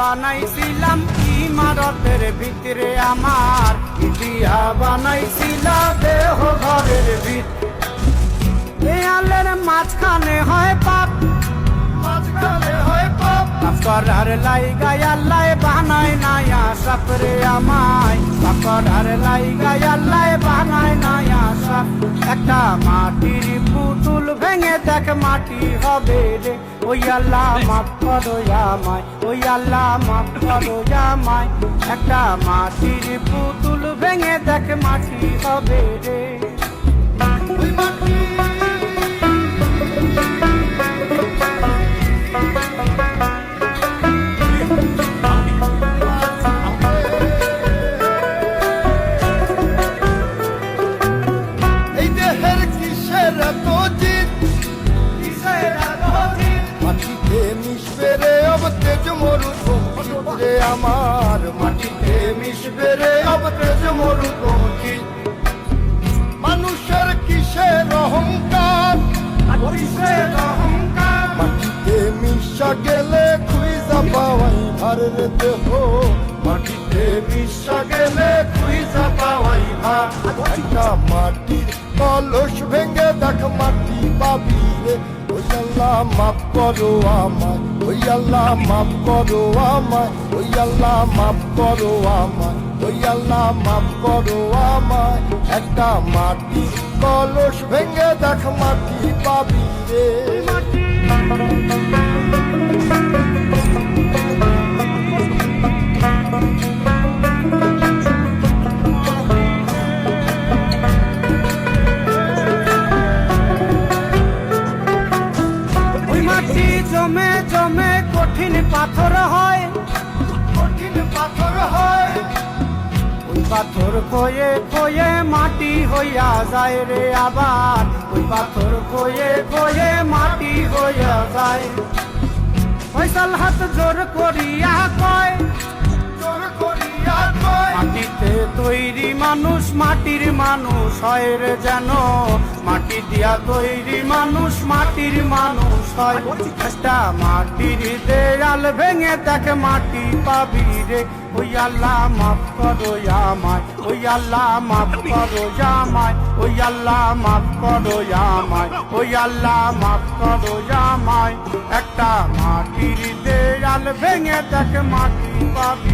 বানাইছিলাম ইমারতের ভিতরে আমার, দিয়া বানাইছিলাম দেহ ঘরের ভিত। দেয়ালের মাঝখানে হয় পাপ, মাঝখানে হয় পাপ, করার লাইগায় আল্লাহ বানায় নায়া সাপরে আমায়, করার লাইগায় আল্লাহ বানায় নায়া সাপ। একটা মাটির পুতুল ভেঙে দেখ মাটি হবে রে, ওই আল্লাহ মাফ করো আমায়, ওই আল্লাহ মাফ করো আমায়। একটা মাটির পুতুল ভেঙে দেখ মাটি হবে রে। ওই মাটি আমার, মাটিতে মিশবে রে অব তেজ মরুভূমি। মানুষের কিসের অহংকার, কিসের অহংকার, মাটিতে মিশা গেলে খুঁজা পাওয়াই ভারের দেহ, মাটিতে মিশা গেলে খুঁজা পাওয়াই ভার। একটা মাটির কলস ভেঙে দেখ মাটি পাবি রে, ওই আল্লাহ মাফ করো আমায়, ওই আল্লাহ মাফ করো আমায়, ওই আল্লাহ মাফ করো আমায়, ওই আল্লাহ মাফ করো আমায়। একটা মাটির কলস ভেঙে দেখ মাটি পাবি রে। জমে জমে কঠিন পাথর হয়, কঠিন পাথর হয়, ওই পাথর কয়ে কয়ে মাটি হইয়া যায় রে আবার, ওই পাথর কয়ে কয়ে মাটি হইয়া যায়। ফয়সাল হাত জোর করিয়া কয়, জোর করিয়া কয়, মাটিতে তৈরি মানুষ মাটির মানুষ হয় রে যেন, মাটি দিয়া তৈরি মানুষ মাটির মানুষ হয়। একটা মাটির দেয়াল ভেঙে দেখ মাটি পাবি রে, ওই আল্লাহ মাফ করো আমায়, ওই আল্লাহ মাফ করো আমায়, ওই আল্লাহ মাফ করো আমায়, ওই আল্লাহ মাফ করো আমায়। একটা মাটির দেয়াল ভেঙে দেখ মাটি পাবি।